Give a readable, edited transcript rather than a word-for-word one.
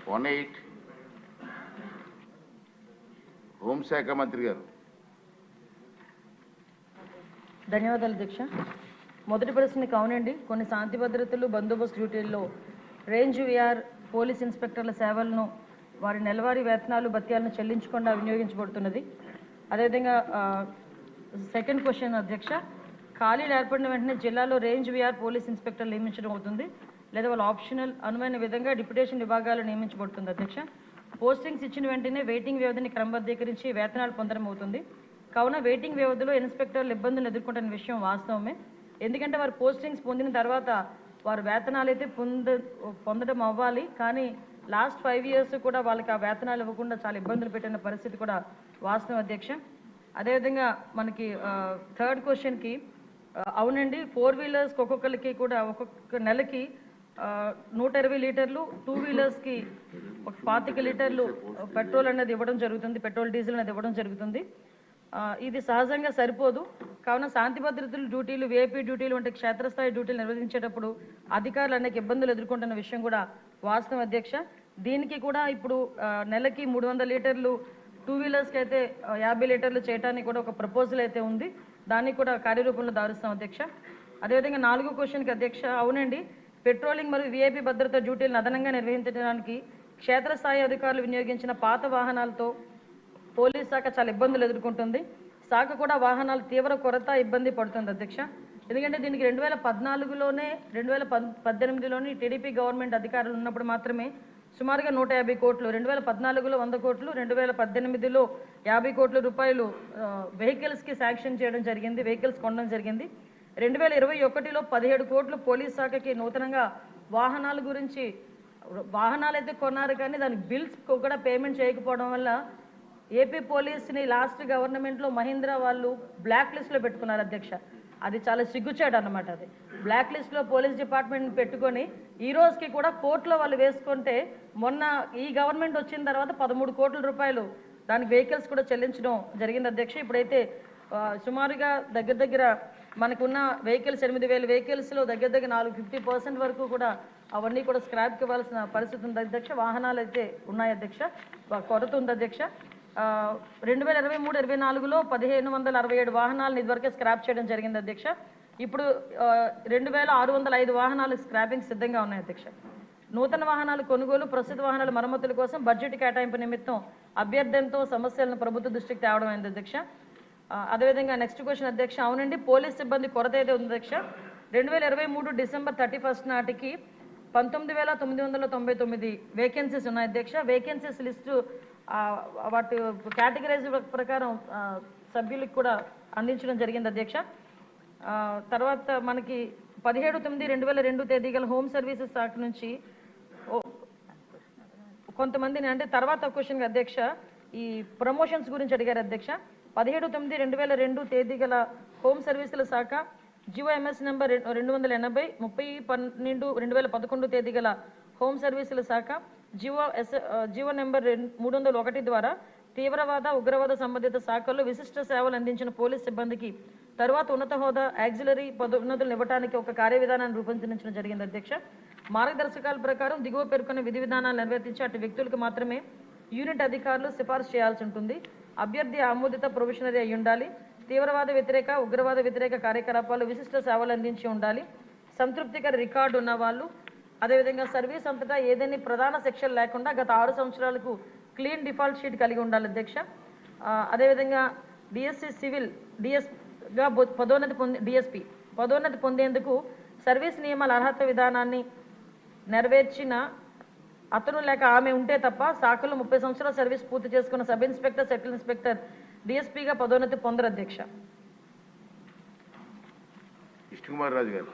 18 హోంశాఖ మంత్రి గారు. ధన్యవాదాలు అధ్యక్ష. మొదటి ప్రశ్నకి అవునండి, కొన్ని శాంతి భద్రతలు బందోబస్తు డ్యూటీల్లో రేంజ్ విఆర్ పోలీస్ ఇన్స్పెక్టర్ల సేవలను వారి నెలవారీ వేతనాలు భత్యాలను చెల్లించకుండా వినియోగించబడుతున్నది. అదేవిధంగా సెకండ్ క్వశ్చన్ అధ్యక్ష, ఖాళీలు ఏర్పడిన వెంటనే జిల్లాలో రేంజ్ విఆర్ పోలీస్ ఇన్స్పెక్టర్లు నియమించడం అవుతుంది లేదా వాళ్ళ ఆప్షనల్ అనువైన విధంగా డిప్యుటేషన్ విభాగాలు నియమించబడుతుంది అధ్యక్ష. పోస్టింగ్స్ ఇచ్చిన వెంటనే వెయిటింగ్ వ్యవధిని క్రమబద్ధీకరించి వేతనాలు పొందడం అవుతుంది. కావున వెయిటింగ్ వ్యవధిలో ఇన్స్పెక్టర్లు ఇబ్బందులు ఎదుర్కొంటున్న విషయం వాస్తవమే. ఎందుకంటే వారు పోస్టింగ్స్ పొందిన తర్వాత వారు వేతనాలు అయితే పొందడం అవ్వాలి, కానీ లాస్ట్ 5 years కూడా వాళ్ళకి ఆ వేతనాలు ఇవ్వకుండా చాలా ఇబ్బందులు పెట్టిన పరిస్థితి కూడా వాస్తవం అధ్యక్ష. అదేవిధంగా మనకి థర్డ్ క్వశ్చన్కి అవునండి, 4 wheelers ఒక్కొక్కరికి కూడా ఒక్కొక్క నెలకి 120 లీటర్లు, 2 wheelersకి 25 లీటర్లు పెట్రోల్ అనేది ఇవ్వడం జరుగుతుంది, పెట్రోల్ డీజిల్ అనేది ఇవ్వడం జరుగుతుంది. ఇది సహజంగా సరిపోదు. కావున శాంతి భద్రతలు డ్యూటీలు, విఐపీ డ్యూటీలు వంటి క్షేత్రస్థాయి డ్యూటీలు నిర్వహించేటప్పుడు అధికారులు అనేక ఇబ్బందులు ఎదుర్కొంటున్న విషయం కూడా వాస్తవం అధ్యక్ష. దీనికి కూడా ఇప్పుడు నెలకి 300 లీటర్లు 2 wheelersకి అయితే 50 లీటర్లు చేయడానికి కూడా ఒక ప్రపోజల్ అయితే ఉంది. దాన్ని కూడా కార్యరూపంలో దారుస్తాం అధ్యక్ష. అదేవిధంగా 4వ క్వశ్చన్కి అధ్యక్ష అవునండి, పెట్రోలింగ్ మరియు విఐపీ భద్రత డ్యూటీలను అదనంగా నిర్వహించడానికి క్షేత్రస్థాయి అధికారులు వినియోగించిన పాత వాహనాలతో పోలీస్ శాఖ చాలా ఇబ్బందులు ఎదుర్కొంటుంది. శాఖ కూడా వాహనాలు తీవ్ర కొరత ఇబ్బంది పడుతుంది అధ్యక్ష. ఎందుకంటే దీనికి 2014లోనే 2018లోని టీడీపీ గవర్నమెంట్ అధికారులు ఉన్నప్పుడు మాత్రమే సుమారుగా 150 కోట్లు, 2014లో 100 కోట్లు, 2018లో 50 కోట్ల రూపాయలు వెహికల్స్కి శాంక్షన్ చేయడం జరిగింది, వెహికల్స్ కొనడం జరిగింది. 2021లో 17 కోట్లు పోలీస్ శాఖకి నూతనంగా వాహనాల గురించి, వాహనాలు అయితే కొన్నారు కానీ దానికి బిల్స్ కూడా పేమెంట్ చేయకపోవడం వల్ల ఏపీ పోలీస్ని లాస్ట్ గవర్నమెంట్లో మహీంద్రా వాళ్ళు బ్లాక్ లిస్ట్లో పెట్టుకున్నారు అధ్యక్ష. అది చాలా సిగ్గుచేటు అన్నమాట. అది బ్లాక్ లిస్ట్లో పోలీస్ డిపార్ట్మెంట్ పెట్టుకొని ఈ రోజుకి కూడా కోర్టులో వాళ్ళు వేసుకుంటే, మొన్న ఈ గవర్నమెంట్ వచ్చిన తర్వాత 13 కోట్ల రూపాయలు దానికి వెహికల్స్ కూడా చెల్లించడం జరిగింది అధ్యక్ష. ఇప్పుడైతే సుమారుగా దగ్గర మనకున్న వెహికల్స్ 8,000 వెహికల్స్లో దగ్గర 50% వరకు కూడా అవన్నీ కూడా స్క్రాప్కి ఇవ్వాల్సిన పరిస్థితి ఉంది అధ్యక్ష. వాహనాలు అయితే ఉన్నాయి అధ్యక్ష, కొరత ఉంది అధ్యక్ష. 2023-24లో 1,567 వాహనాలను ఇదివరకే స్క్రాప్ చేయడం జరిగింది అధ్యక్ష. ఇప్పుడు 2,605 వాహనాలు స్క్రాపింగ్ సిద్ధంగా ఉన్నాయి అధ్యక్ష. నూతన వాహనాలు కొనుగోలు, ప్రస్తుత వాహనాల మరమ్మతుల కోసం బడ్జెట్ కేటాయింపు నిమిత్తం అభ్యర్థనతో సమస్యలను ప్రభుత్వ దృష్టికి తేవడం అయింది అధ్యక్ష. అదేవిధంగా నెక్స్ట్ క్వశ్చన్ అధ్యక్ష అవునండి, పోలీస్ సిబ్బంది కొరత అయితే ఉంది అధ్యక్ష. 2023 December 31 నాటికి 19,999 వేకెన్సీస్ ఉన్నాయి అధ్యక్ష. వేకెన్సీస్ లిస్టు వాటి కేటగిరైజ్ ప్రకారం సభ్యులకు కూడా అందించడం జరిగింది అధ్యక్ష. తర్వాత మనకి 17/9/2002 తేదీ గల హోమ్ సర్వీసెస్ శాఖ నుంచి కొంతమందిని, అంటే తర్వాత క్వశ్చన్ అధ్యక్ష ఈ ప్రమోషన్స్ గురించి అడిగారు అధ్యక్ష. 17/9/2002 తేదీ గల హోమ్ సర్వీసుల శాఖ జిఓఎంఎస్ నెంబర్ 280, 30/12/2011 తేదీ గల హోమ్ సర్వీసుల శాఖ జిఓ నెంబర్ 301 ద్వారా తీవ్రవాద, ఉగ్రవాద సంబంధిత శాఖల్లో విశిష్ట సేవలు అందించిన పోలీస్ సిబ్బందికి తర్వాత ఉన్నత హోదా యాక్సిలరీ పదోన్నతులను ఇవ్వడానికి ఒక కార్యవిధానాన్ని రూపొందించడం జరిగింది అధ్యక్ష. మార్గదర్శకాల ప్రకారం దిగువ పేర్కొన్న విధి విధానాలు నిర్వర్తించి అటు వ్యక్తులకు మాత్రమే యూనిట్ అధికారులు సిఫార్సు చేయాల్సి ఉంటుంది. అభ్యర్థి ఆమోదిత ప్రొఫెషనరీ అయి ఉండాలి. తీవ్రవాద వ్యతిరేక, ఉగ్రవాద వ్యతిరేక కార్యకలాపాలు విశిష్ట సేవలు అందించి ఉండాలి. సంతృప్తికర రికార్డు ఉన్న వాళ్ళు, అదేవిధంగా సర్వీస్ అంతటా ఏదైనా ప్రధాన సెక్షన్ లేకుండా గత 6 సంవత్సరాలకు క్లీన్ డిఫాల్ట్ షీట్ కలిగి ఉండాలి అధ్యక్ష. అదేవిధంగా డిఎస్సి సివిల్ డిఎస్గా డిఎస్పి పదోన్నతి పొందేందుకు సర్వీస్ నియమాల అర్హత విధానాన్ని నెరవేర్చిన అతను లేక ఆమె ఉంటే తప్ప శాఖలో 30 సంవత్సరాల సర్వీస్ పూర్తి చేసుకున్న సబ్ ఇన్స్పెక్టర్, సెటిల్ ఇన్స్పెక్టర్ డిఎస్పీగా పదోన్నతి పొందరు అధ్యక్ష. కృష్ణకుమార్ రాజు గారు.